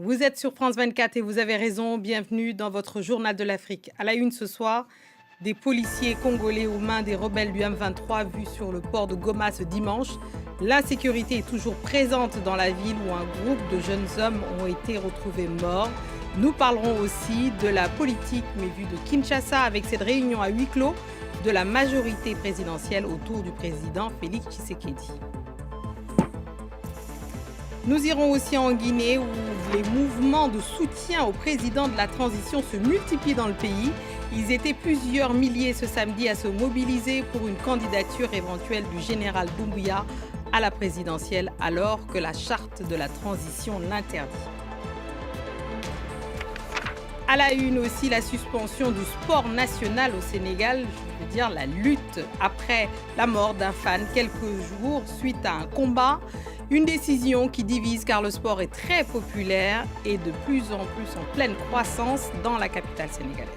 Vous êtes sur France 24 et vous avez raison. Bienvenue dans votre journal de l'Afrique. À la une ce soir, des policiers congolais aux mains des rebelles du M23 vus sur le port de Goma ce dimanche. L'insécurité est toujours présente dans la ville où un groupe de jeunes hommes ont été retrouvés morts. Nous parlerons aussi de la politique, mais vue de Kinshasa avec cette réunion à huis clos de la majorité présidentielle autour du président Félix Tshisekedi. Nous irons aussi en Guinée où les mouvements de soutien au président de la transition se multiplient dans le pays. Ils étaient plusieurs milliers ce samedi à se mobiliser pour une candidature éventuelle du général Doumbouya à la présidentielle alors que la charte de la transition l'interdit. À la une aussi, la suspension du sport national au Sénégal, je veux dire la lutte après la mort d'un fan quelques jours suite à un combat. Une décision qui divise car le sport est très populaire et de plus en plus en pleine croissance dans la capitale sénégalaise.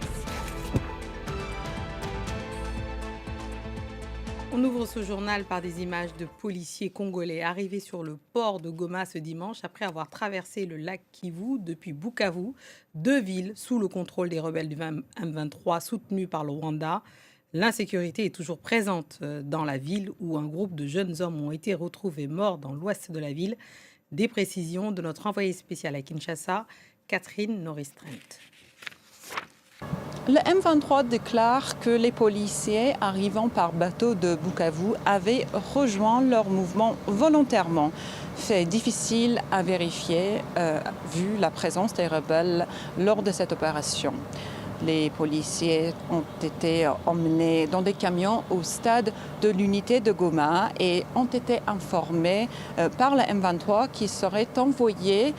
On ouvre ce journal par des images de policiers congolais arrivés sur le port de Goma ce dimanche après avoir traversé le lac Kivu depuis Bukavu, deux villes sous le contrôle des rebelles du M23 soutenus par le Rwanda. L'insécurité est toujours présente dans la ville où un groupe de jeunes hommes ont été retrouvés morts dans l'ouest de la ville. Des précisions de notre envoyée spéciale à Kinshasa, Catherine Norris-Trent. Le M23 déclare que les policiers arrivant par bateau de Bukavu avaient rejoint leur mouvement volontairement. Fait difficile à vérifier vu la présence des rebelles lors de cette opération. Les policiers ont été emmenés dans des camions au stade de l'unité de Goma et ont été informés par le M23 qui seraient envoyés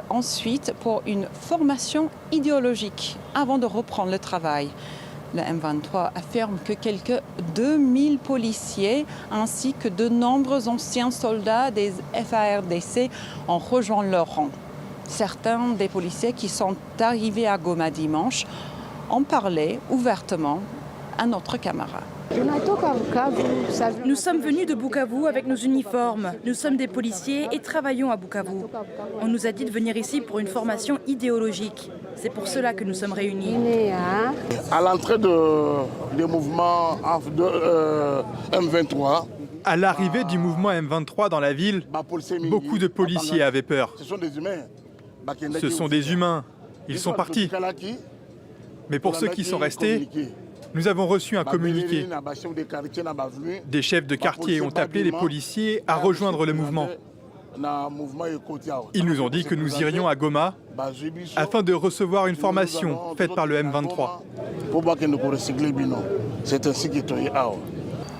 ensuite pour une formation idéologique avant de reprendre le travail. Le M23 affirme que quelques 2000 policiers ainsi que de nombreux anciens soldats des FARDC ont rejoint leur rang. Certains des policiers qui sont arrivés à Goma dimanche ont parlé ouvertement à notre camarade. Nous sommes venus de Bukavu avec nos uniformes. Nous sommes des policiers et travaillons à Bukavu. On nous a dit de venir ici pour une formation idéologique. C'est pour cela que nous sommes réunis. À l'entrée du mouvement M23, à l'arrivée du mouvement M23 dans la ville, beaucoup de policiers avaient peur. Ce sont des humains. Ils sont partis. Mais pour ceux qui sont restés, nous avons reçu un communiqué. Des chefs de quartier ont appelé les policiers à rejoindre le mouvement. Ils nous ont dit que nous irions à Goma afin de recevoir une formation faite par le M23. C'est ainsi que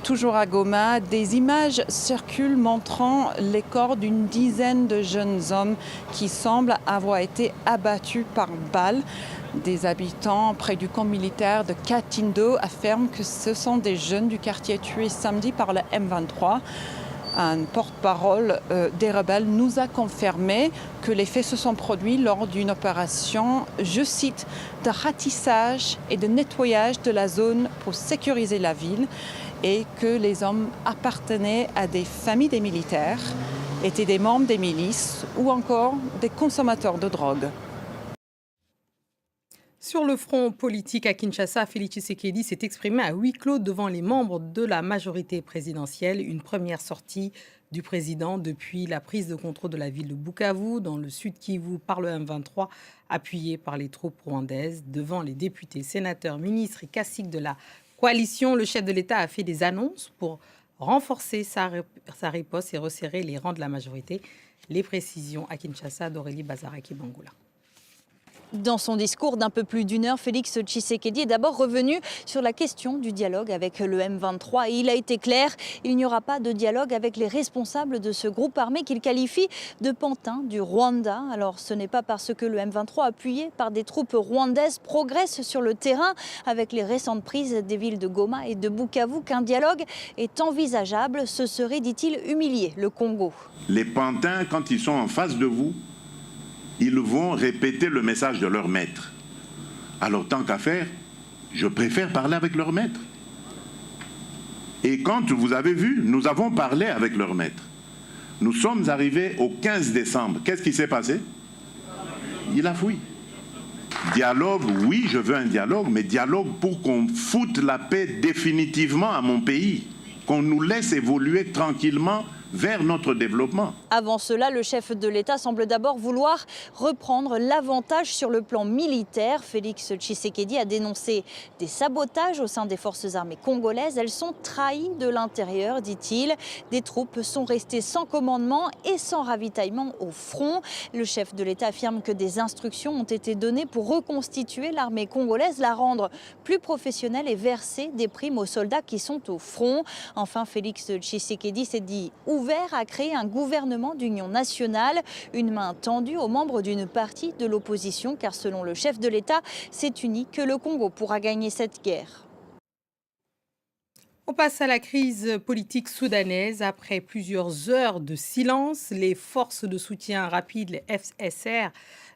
Toujours à Goma, des images circulent montrant les corps d'une dizaine de jeunes hommes qui semblent avoir été abattus par balles. Des habitants près du camp militaire de Katindo affirment que ce sont des jeunes du quartier tués samedi par le M23. Un porte-parole des rebelles nous a confirmé que les faits se sont produits lors d'une opération, je cite, de ratissage et de nettoyage de la zone pour sécuriser la ville et que les hommes appartenaient à des familles des militaires, étaient des membres des milices ou encore des consommateurs de drogue. Sur le front politique à Kinshasa, Félix Tshisekedi s'est exprimé à huis clos devant les membres de la majorité présidentielle. Une première sortie du président depuis la prise de contrôle de la ville de Bukavu, dans le sud Kivu, par le M23, appuyé par les troupes rwandaises. Devant les députés, sénateurs, ministres et caciques de la coalition, le chef de l'État a fait des annonces pour renforcer sa riposte et resserrer les rangs de la majorité. Les précisions à Kinshasa d'Aurélie Bazaraki-Bangoula. Dans son discours d'un peu plus d'une heure, Félix Tshisekedi est d'abord revenu sur la question du dialogue avec le M23. Et il a été clair, il n'y aura pas de dialogue avec les responsables de ce groupe armé qu'il qualifie de pantin du Rwanda. Alors ce n'est pas parce que le M23, appuyé par des troupes rwandaises, progresse sur le terrain avec les récentes prises des villes de Goma et de Bukavu qu'un dialogue est envisageable. Ce serait, dit-il, humilier le Congo. Les pantins, quand ils sont en face de vous, ils vont répéter le message de leur maître. Alors tant qu'à faire, je préfère parler avec leur maître. Et quand vous avez vu, nous avons parlé avec leur maître. Nous sommes arrivés au 15 décembre. Qu'est-ce qui s'est passé? il a fui. Dialogue, oui, je veux un dialogue, mais dialogue pour qu'on foute la paix définitivement à mon pays, qu'on nous laisse évoluer tranquillement vers notre développement. Avant cela, le chef de l'État semble d'abord vouloir reprendre l'avantage sur le plan militaire. Félix Tshisekedi a dénoncé des sabotages au sein des forces armées congolaises. Elles sont trahies de l'intérieur, dit-il. Des troupes sont restées sans commandement et sans ravitaillement au front. Le chef de l'État affirme que des instructions ont été données pour reconstituer l'armée congolaise, la rendre plus professionnelle et verser des primes aux soldats qui sont au front. Enfin, Félix Tshisekedi s'est dit ouvert à créer un gouvernement d'union nationale, une main tendue aux membres d'une partie de l'opposition, car selon le chef de l'État, c'est uni que le Congo pourra gagner cette guerre. On passe à la crise politique soudanaise. Après plusieurs heures de silence, les forces de soutien rapide, les FSR,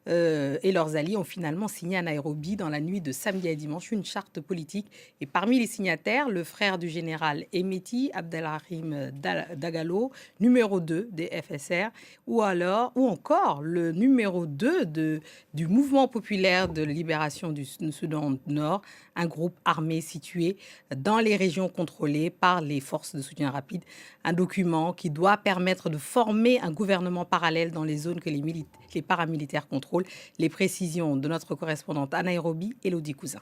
et leurs alliés ont finalement signé à Nairobi dans la nuit de samedi à dimanche une charte politique. Et parmi les signataires, le frère du général Emeti, Abdelrahim Dagalo, numéro 2 des FSR, ou encore le numéro 2 du Mouvement populaire de libération du Soudan Nord, un groupe armé situé dans les régions contrôlées par les forces de soutien rapide. Un document qui doit permettre de former un gouvernement parallèle dans les zones que les paramilitaires contrôlent. Les précisions de notre correspondante à Nairobi, Élodie Cousin.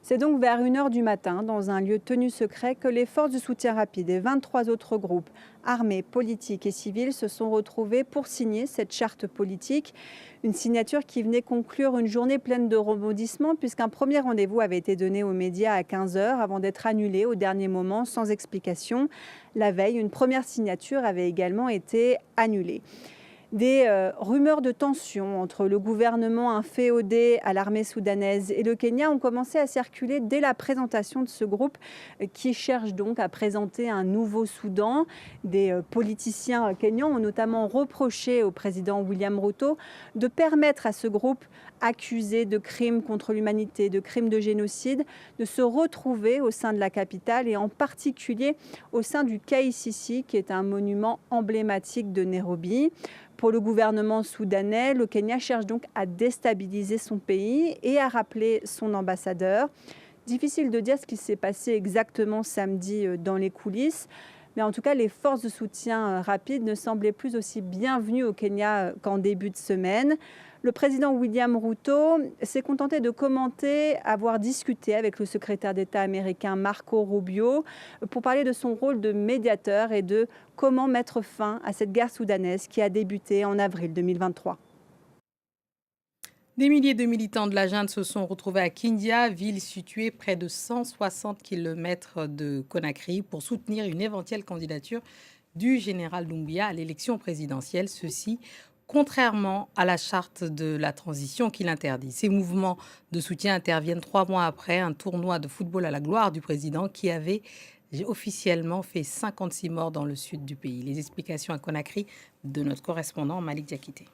C'est donc vers 1h du matin, dans un lieu tenu secret, que les forces de soutien rapide et 23 autres groupes armés, politiques et civils se sont retrouvés pour signer cette charte politique. Une signature qui venait conclure une journée pleine de rebondissements, puisqu'un premier rendez-vous avait été donné aux médias à 15h avant d'être annulé au dernier moment sans explication. La veille, une première signature avait également été annulée. Des rumeurs de tension entre le gouvernement inféodé à l'armée soudanaise et le Kenya ont commencé à circuler dès la présentation de ce groupe qui cherche donc à présenter un nouveau Soudan. Des politiciens kenyans ont notamment reproché au président William Ruto de permettre à ce groupe accusé de crimes contre l'humanité, de crimes de génocide, de se retrouver au sein de la capitale et en particulier au sein du KICC, qui est un monument emblématique de Nairobi. Pour le gouvernement soudanais, le Kenya cherche donc à déstabiliser son pays et à rappeler son ambassadeur. Difficile de dire ce qui s'est passé exactement samedi dans les coulisses, mais en tout cas, les forces de soutien rapide ne semblaient plus aussi bienvenues au Kenya qu'en début de semaine. Le président William Ruto s'est contenté de commenter avoir discuté avec le secrétaire d'État américain Marco Rubio pour parler de son rôle de médiateur et de comment mettre fin à cette guerre soudanaise qui a débuté en avril 2023. Des milliers de militants de la junte se sont retrouvés à Kindia, ville située près de 160 km de Conakry, pour soutenir une éventuelle candidature du général Doumbouya à l'élection présidentielle. Ceci contrairement à la charte de la transition qui l'interdit. Ces mouvements de soutien interviennent 3 mois après un tournoi de football à la gloire du président qui avait officiellement fait 56 morts dans le sud du pays. Les explications à Conakry de notre correspondant Malik Diakité.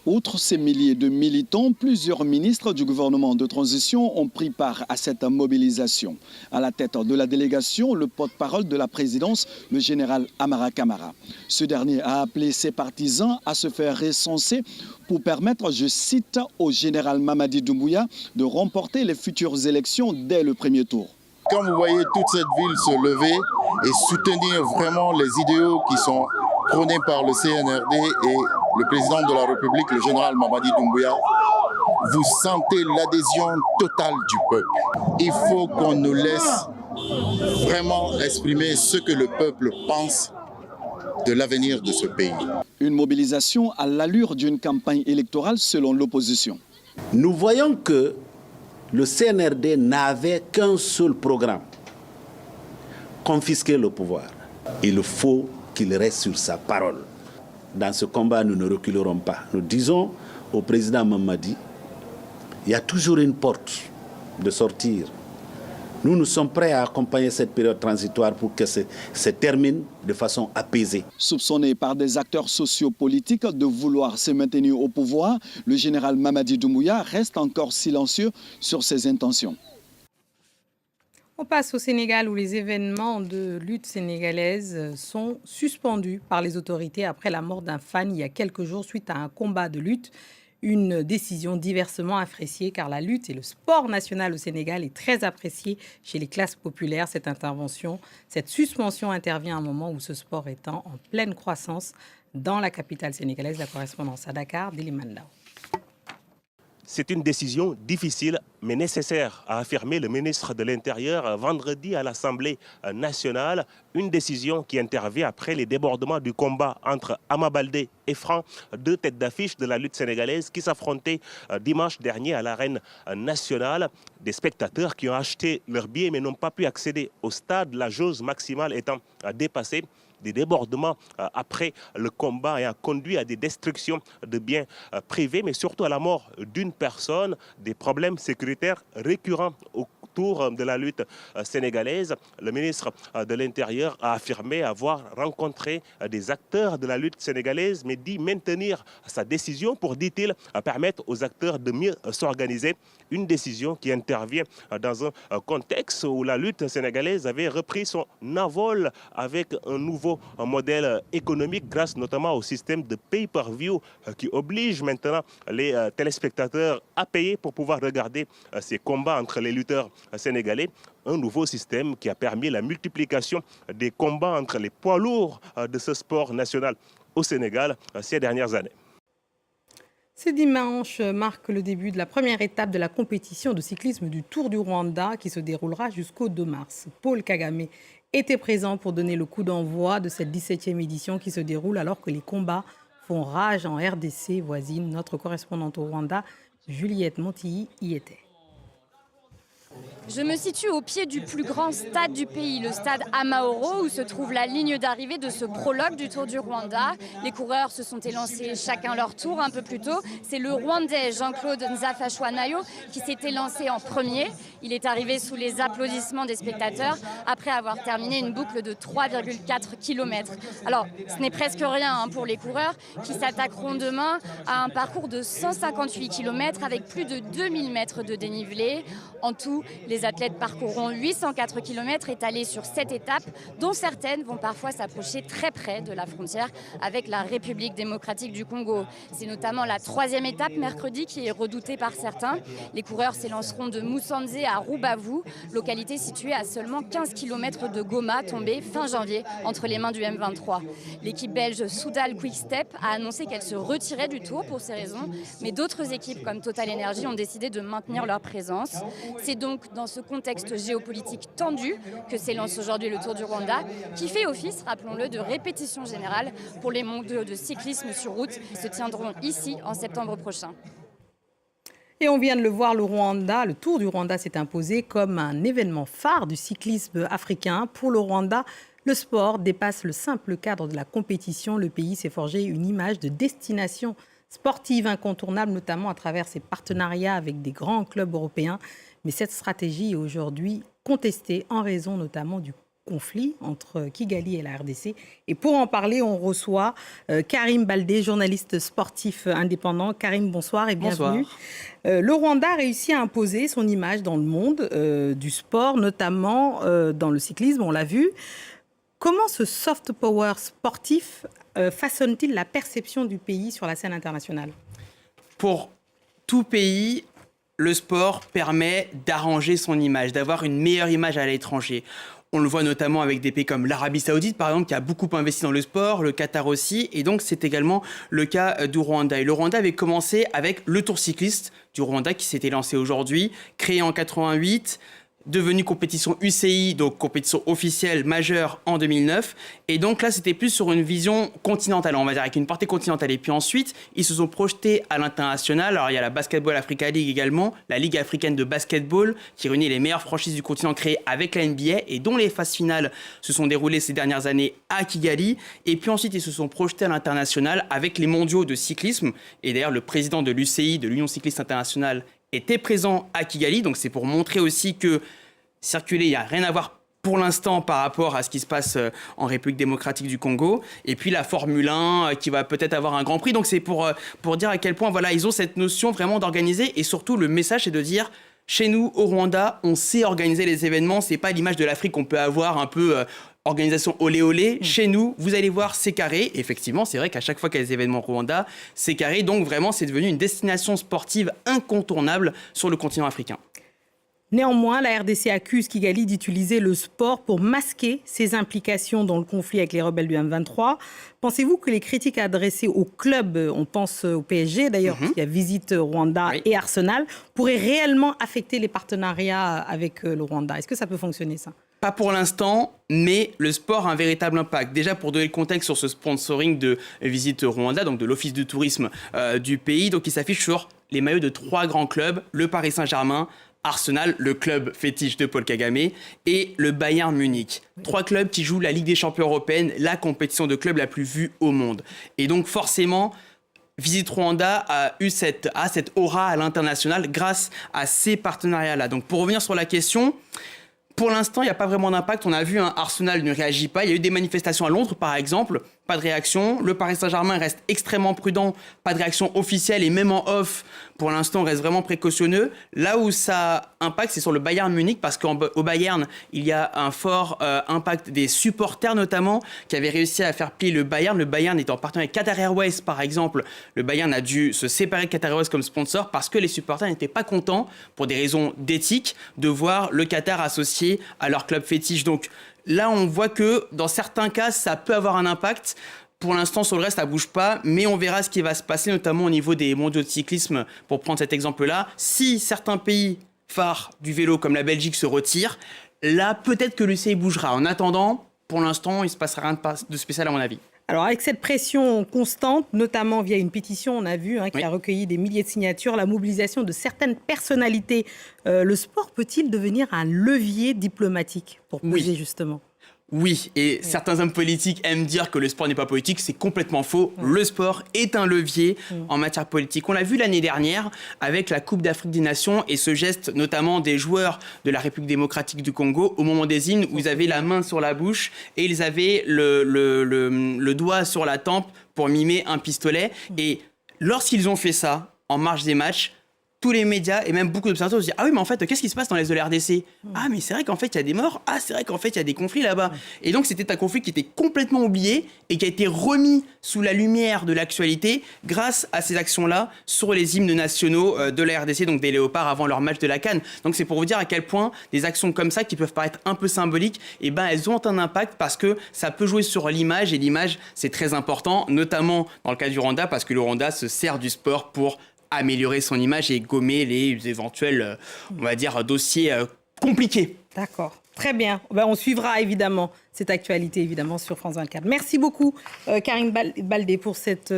Outre ces milliers de militants, plusieurs ministres du gouvernement de transition ont pris part à cette mobilisation. À la tête de la délégation, le porte-parole de la présidence, le général Amara Kamara. Ce dernier a appelé ses partisans à se faire recenser pour permettre, je cite, au général Mamadi Doumbouya de remporter les futures élections dès le premier tour. Quand vous voyez toute cette ville se lever et soutenir vraiment les idéaux qui sont prônés par le CNRD et le président de la République, le général Mamadi Doumbouya, vous sentez l'adhésion totale du peuple. Il faut qu'on nous laisse vraiment exprimer ce que le peuple pense de l'avenir de ce pays. Une mobilisation à l'allure d'une campagne électorale selon l'opposition. Nous voyons que le CNRD n'avait qu'un seul programme, confisquer le pouvoir. Il faut qu'il reste sur sa parole. Dans ce combat, nous ne reculerons pas. Nous disons au président Mamadi, il y a toujours une porte de sortir. Nous sommes prêts à accompagner cette période transitoire pour que se termine de façon apaisée. Soupçonné par des acteurs sociopolitiques de vouloir se maintenir au pouvoir, le général Mamadi Doumbouya reste encore silencieux sur ses intentions. On passe au Sénégal où les événements de lutte sénégalaise sont suspendus par les autorités après la mort d'un fan il y a quelques jours suite à un combat de lutte. Une décision diversement appréciée car la lutte et le sport national au Sénégal est très apprécié chez les classes populaires. Cette suspension intervient à un moment où ce sport est en pleine croissance dans la capitale sénégalaise. La correspondance à Dakar, Délimandao. C'est une décision difficile mais nécessaire, a affirmé le ministre de l'Intérieur vendredi à l'Assemblée nationale. Une décision qui intervient après les débordements du combat entre Ama Baldé et Franc, deux têtes d'affiche de la lutte sénégalaise qui s'affrontaient dimanche dernier à l'arène nationale. Des spectateurs qui ont acheté leurs billets mais n'ont pas pu accéder au stade, la jauge maximale étant dépassée. Des débordements après le combat ayant conduit à des destructions de biens privés, mais surtout à la mort d'une personne, des problèmes sécuritaires récurrents autour de la lutte sénégalaise. Le ministre de l'Intérieur a affirmé avoir rencontré des acteurs de la lutte sénégalaise, mais dit maintenir sa décision pour, dit-il, permettre aux acteurs de mieux s'organiser. Une décision qui intervient dans un contexte où la lutte sénégalaise avait repris son envol avec un nouveau modèle économique grâce notamment au système de pay-per-view qui oblige maintenant les téléspectateurs à payer pour pouvoir regarder ces combats entre les lutteurs sénégalais. Un nouveau système qui a permis la multiplication des combats entre les poids lourds de ce sport national au Sénégal ces dernières années. Ce dimanche marque le début de la première étape de la compétition de cyclisme du Tour du Rwanda qui se déroulera jusqu'au 2 mars. Paul Kagame était présent pour donner le coup d'envoi de cette 17e édition qui se déroule alors que les combats font rage en RDC voisine. Notre correspondante au Rwanda, Juliette Montilly, y était. Je me situe au pied du plus grand stade du pays, le stade Amahoro, où se trouve la ligne d'arrivée de ce prologue du Tour du Rwanda. Les coureurs se sont élancés chacun leur tour un peu plus tôt. C'est le Rwandais Jean-Claude Nzafashwa-Nayo qui s'était lancé en premier. Il est arrivé sous les applaudissements des spectateurs après avoir terminé une boucle de 3,4 km. Alors, ce n'est presque rien pour les coureurs qui s'attaqueront demain à un parcours de 158 km avec plus de 2000 mètres de dénivelé. En tout, les athlètes parcourront 804 km étalés sur 7 étapes, dont certaines vont parfois s'approcher très près de la frontière avec la République démocratique du Congo. C'est notamment la 3e étape mercredi qui est redoutée par certains. Les coureurs s'élanceront de Musanze à Rubavu, localité située à seulement 15 km de Goma, tombée fin janvier entre les mains du M23. L'équipe belge Soudal Quick-Step a annoncé qu'elle se retirait du Tour pour ces raisons, mais d'autres équipes comme Total Energy ont décidé de maintenir leur présence. C'est donc dans ce contexte géopolitique tendu que s'élance aujourd'hui le Tour du Rwanda, qui fait office, rappelons-le, de répétition générale pour les mondiaux de cyclisme sur route qui se tiendront ici en septembre prochain. Et on vient de le voir, le Tour du Rwanda s'est imposé comme un événement phare du cyclisme africain. Pour le Rwanda, le sport dépasse le simple cadre de la compétition. Le pays s'est forgé une image de destination sportive incontournable, notamment à travers ses partenariats avec des grands clubs européens. Mais cette stratégie est aujourd'hui contestée en raison notamment du conflit entre Kigali et la RDC. Et pour en parler, on reçoit Karim Baldé, journaliste sportif indépendant. Karim, bonsoir et bienvenue. Bonsoir. Le Rwanda a réussi à imposer son image dans le monde du sport, notamment dans le cyclisme, on l'a vu. Comment ce soft power sportif façonne-t-il la perception du pays sur la scène internationale ? Pour tout pays, le sport permet d'arranger son image, d'avoir une meilleure image à l'étranger. On le voit notamment avec des pays comme l'Arabie Saoudite, par exemple, qui a beaucoup investi dans le sport, le Qatar aussi, et donc c'est également le cas du Rwanda. Et le Rwanda avait commencé avec le Tour cycliste du Rwanda qui s'était lancé aujourd'hui, créé en 88, devenu compétition UCI, donc compétition officielle majeure en 2009. Et donc là, c'était plus sur une vision continentale, on va dire, avec une portée continentale. Et puis ensuite, ils se sont projetés à l'international. Alors il y a la Basketball Africa League également, la Ligue africaine de basketball, qui réunit les meilleures franchises du continent créées avec la NBA et dont les phases finales se sont déroulées ces dernières années à Kigali. Et puis ensuite, ils se sont projetés à l'international avec les mondiaux de cyclisme. Et d'ailleurs, le président de l'UCI, de l'Union cycliste internationale, était présent à Kigali, donc c'est pour montrer aussi que circuler, il n'y a rien à voir pour l'instant par rapport à ce qui se passe en République démocratique du Congo. Et puis la Formule 1 qui va peut-être avoir un Grand Prix, donc c'est pour dire à quel point voilà, ils ont cette notion vraiment d'organiser et surtout le message c'est de dire Chez nous, au Rwanda, on sait organiser les événements. C'est pas l'image de l'Afrique qu'on peut avoir un peu organisation olé olé. Chez nous, vous allez voir, c'est carré. Effectivement, c'est vrai qu'à chaque fois qu'il y a des événements au Rwanda, c'est carré. Donc vraiment, c'est devenu une destination sportive incontournable sur le continent africain. Néanmoins, la RDC accuse Kigali d'utiliser le sport pour masquer ses implications dans le conflit avec les rebelles du M23. Pensez-vous que les critiques adressées au club, on pense au PSG d'ailleurs, qui a Visit Rwanda et Arsenal, pourraient réellement affecter les partenariats avec le Rwanda? Est-ce que ça peut fonctionner, ça? Pas pour l'instant, mais le sport a un véritable impact. Déjà, pour donner le contexte sur ce sponsoring de Visit Rwanda, donc de l'office de tourisme du pays, donc il s'affiche sur les maillots de 3 grands clubs, le Paris Saint-Germain, Arsenal, le club fétiche de Paul Kagame, et le Bayern Munich. 3 clubs qui jouent la Ligue des Champions européenne, la compétition de clubs la plus vue au monde. Et donc forcément, Visit Rwanda a cette aura à l'international grâce à ces partenariats-là. Donc pour revenir sur la question, pour l'instant, il n'y a pas vraiment d'impact. On a vu, Arsenal ne réagit pas. Il y a eu des manifestations à Londres, par exemple. Pas de réaction. Le Paris Saint-Germain reste extrêmement prudent. Pas de réaction officielle et même en off, pour l'instant, on reste vraiment précautionneux. Là où ça impacte, c'est sur le Bayern Munich parce qu'au Bayern, il y a un fort impact des supporters notamment qui avaient réussi à faire plier le Bayern. Le Bayern est en partenariat avec Qatar Airways, par exemple. Le Bayern a dû se séparer de Qatar Airways comme sponsor parce que les supporters n'étaient pas contents, pour des raisons d'éthique, de voir le Qatar associé à leur club fétiche. Donc là, on voit que dans certains cas, ça peut avoir un impact. Pour l'instant, sur le reste, ça ne bouge pas, mais on verra ce qui va se passer, notamment au niveau des mondiaux de cyclisme, pour prendre cet exemple-là. Si certains pays phares du vélo, comme la Belgique, se retirent, là, peut-être que l'UCI bougera. En attendant, pour l'instant, il ne se passera rien de spécial à mon avis. Alors, avec cette pression constante, notamment via une pétition, on a vu, qui a recueilli des milliers de signatures, la mobilisation de certaines personnalités, le sport peut-il devenir un levier diplomatique pour peser justement ? Oui, et certains hommes politiques aiment dire que le sport n'est pas politique, c'est complètement faux. Le sport est un levier en matière politique. On l'a vu l'année dernière avec la Coupe d'Afrique des Nations et ce geste notamment des joueurs de la République démocratique du Congo au moment des hymnes où ils avaient la main sur la bouche et ils avaient le doigt sur la tempe pour mimer un pistolet. Et lorsqu'ils ont fait ça en marge des matchs, tous les médias et même beaucoup d'observateurs se disent « Ah oui, mais en fait, qu'est-ce qui se passe dans l'Est de la RDC ? Ah, mais c'est vrai qu'en fait, il y a des morts. Ah, c'est vrai qu'en fait, il y a des conflits là-bas. » Et donc, c'était un conflit qui était complètement oublié et qui a été remis sous la lumière de l'actualité grâce à ces actions-là sur les hymnes nationaux de la RDC, donc des Léopards avant leur match de la CAN. Donc, c'est pour vous dire à quel point des actions comme ça, qui peuvent paraître un peu symboliques, eh ben, elles ont un impact parce que ça peut jouer sur l'image et l'image, c'est très important, notamment dans le cas du Rwanda, parce que le Rwanda se sert du sport pour améliorer son image et gommer les éventuels, on va dire, dossiers compliqués. D'accord, très bien. On suivra évidemment cette actualité évidemment sur France 24. Merci beaucoup Karine Baldé pour cet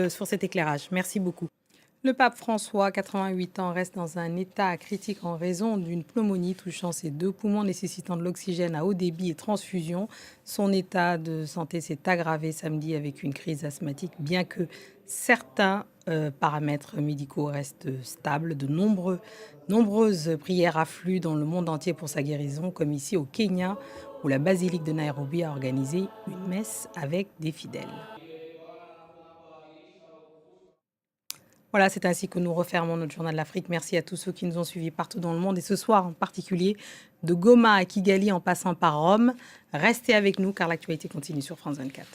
éclairage. Merci beaucoup. Le pape François, 88 ans, reste dans un état critique en raison d'une pneumonie touchant ses 2 poumons, nécessitant de l'oxygène à haut débit et transfusion. Son état de santé s'est aggravé samedi avec une crise asthmatique, bien que certains paramètres médicaux restent stables. De nombreuses prières affluent dans le monde entier pour sa guérison, comme ici au Kenya, où la basilique de Nairobi a organisé une messe avec des fidèles. Voilà, c'est ainsi que nous refermons notre journal de l'Afrique. Merci à tous ceux qui nous ont suivis partout dans le monde et ce soir en particulier, de Goma à Kigali en passant par Rome. Restez avec nous car l'actualité continue sur France 24.